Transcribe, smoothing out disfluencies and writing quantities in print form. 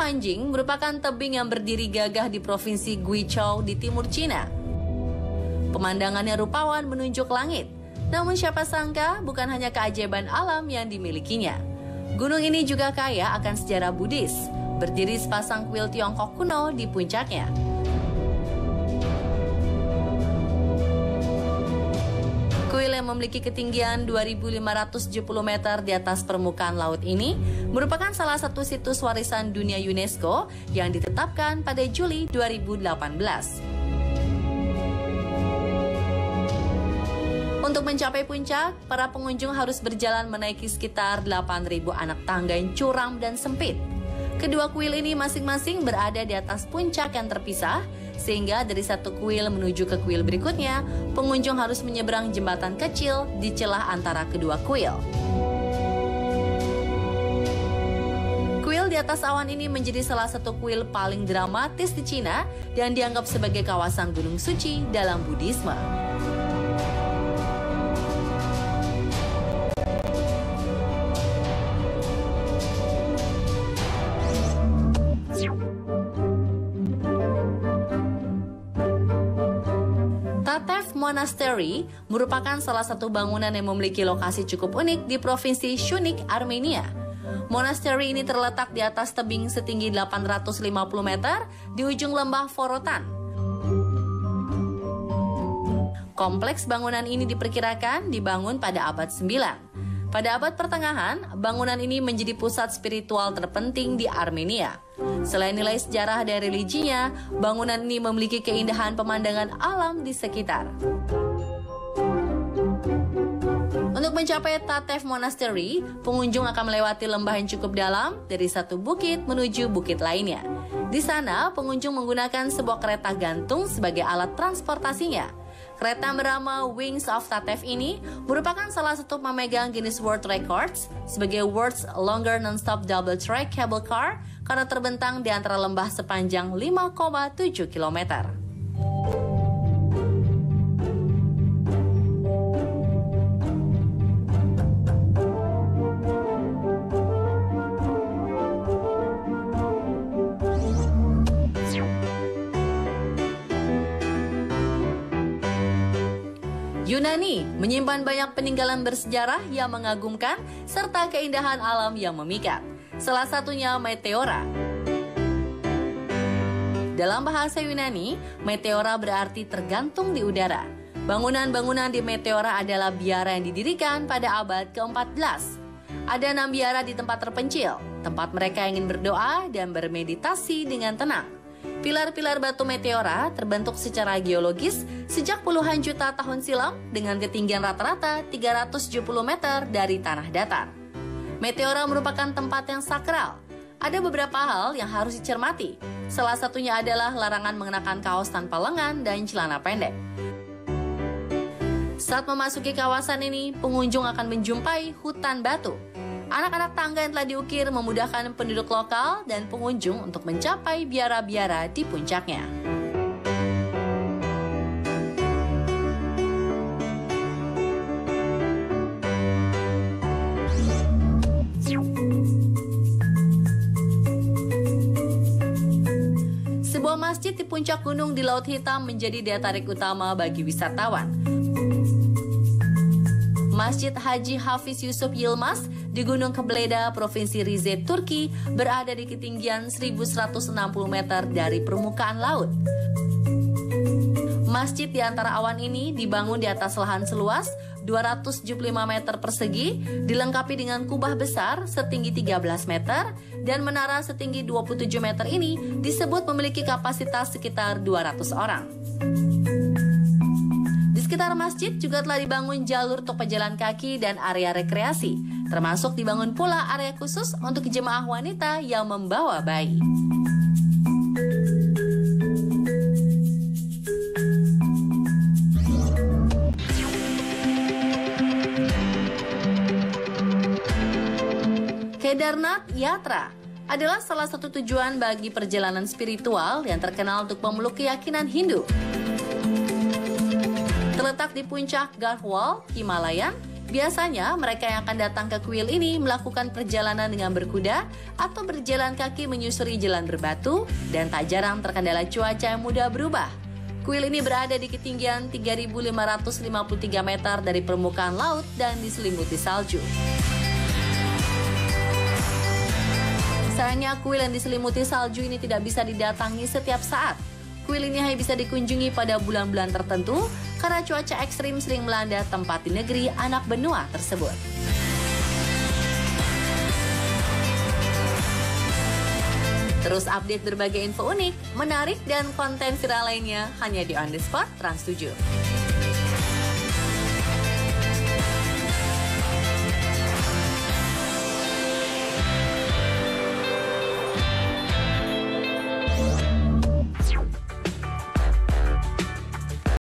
Hanjing merupakan tebing yang berdiri gagah di Provinsi Guizhou di timur Cina. Pemandangannya rupawan menunjuk langit, namun siapa sangka bukan hanya keajaiban alam yang dimilikinya. Gunung ini juga kaya akan sejarah Buddhis, berdiri sepasang kuil Tiongkok kuno di puncaknya. Kuil yang memiliki ketinggian 2.570 meter di atas permukaan laut ini merupakan salah satu situs warisan dunia UNESCO yang ditetapkan pada Juli 2018. Untuk mencapai puncak, para pengunjung harus berjalan menaiki sekitar 8.000 anak tangga yang curam dan sempit. Kedua kuil ini masing-masing berada di atas puncak yang terpisah, sehingga dari satu kuil menuju ke kuil berikutnya, pengunjung harus menyeberang jembatan kecil di celah antara kedua kuil. Kuil di atas awan ini menjadi salah satu kuil paling dramatis di Cina dan dianggap sebagai kawasan gunung suci dalam Buddhisme. Tatev Monastery merupakan salah satu bangunan yang memiliki lokasi cukup unik di Provinsi Shunik, Armenia. Monastery ini terletak di atas tebing setinggi 850 meter di ujung lembah Vorotan. Kompleks bangunan ini diperkirakan dibangun pada abad 9. Pada abad pertengahan, bangunan ini menjadi pusat spiritual terpenting di Armenia. Selain nilai sejarah dan religinya, bangunan ini memiliki keindahan pemandangan alam di sekitar. Untuk mencapai Tatev Monastery, pengunjung akan melewati lembah yang cukup dalam dari satu bukit menuju bukit lainnya. Di sana, pengunjung menggunakan sebuah kereta gantung sebagai alat transportasinya. Kereta bernama Wings of Tatev ini merupakan salah satu pemegang Guinness World Records sebagai World's Longer Non-Stop Double Track Cable Car karena terbentang di antara lembah sepanjang 5,7 km. Yunani menyimpan banyak peninggalan bersejarah yang mengagumkan serta keindahan alam yang memikat. Salah satunya Meteora. Dalam bahasa Yunani, Meteora berarti tergantung di udara. Bangunan-bangunan di Meteora adalah biara yang didirikan pada abad ke-14. Ada 6 biara di tempat terpencil, tempat mereka ingin berdoa dan bermeditasi dengan tenang. Pilar-pilar batu Meteora terbentuk secara geologis sejak puluhan juta tahun silam dengan ketinggian rata-rata 370 meter dari tanah datar. Meteora merupakan tempat yang sakral. Ada beberapa hal yang harus dicermati. Salah satunya adalah larangan mengenakan kaos tanpa lengan dan celana pendek. Saat memasuki kawasan ini, pengunjung akan menjumpai hutan batu. Anak-anak tangga yang telah diukir memudahkan penduduk lokal dan pengunjung untuk mencapai biara-biara di puncaknya. Sebuah masjid di puncak gunung di Laut Hitam menjadi daya tarik utama bagi wisatawan. Masjid Haji Hafiz Yusuf Yilmaz di Gunung Kebeleda, Provinsi Rize, Turki, berada di ketinggian 1.160 meter dari permukaan laut. Masjid di antara awan ini dibangun di atas lahan seluas 275 meter persegi, dilengkapi dengan kubah besar setinggi 13 meter, dan menara setinggi 27 meter ini disebut memiliki kapasitas sekitar 200 orang. Di sekitar masjid juga telah dibangun jalur untuk pejalan kaki dan area rekreasi, termasuk dibangun pula area khusus untuk jemaah wanita yang membawa bayi. Kedarnath Yatra adalah salah satu tujuan bagi perjalanan spiritual yang terkenal untuk memeluk keyakinan Hindu. Terletak di puncak Garhwal, Himalaya, Biasanya mereka yang akan datang ke kuil ini melakukan perjalanan dengan berkuda atau berjalan kaki menyusuri jalan berbatu dan tak jarang terkendala cuaca yang mudah berubah. Kuil ini berada di ketinggian 3.553 meter dari permukaan laut dan diselimuti salju. Sayangnya kuil yang diselimuti salju ini tidak bisa didatangi setiap saat. Kuil ini hanya bisa dikunjungi pada bulan-bulan tertentu karena cuaca ekstrim sering melanda tempat di negeri anak benua tersebut. Terus update berbagai info unik, menarik, dan konten viral lainnya hanya di On The Spot Trans 7.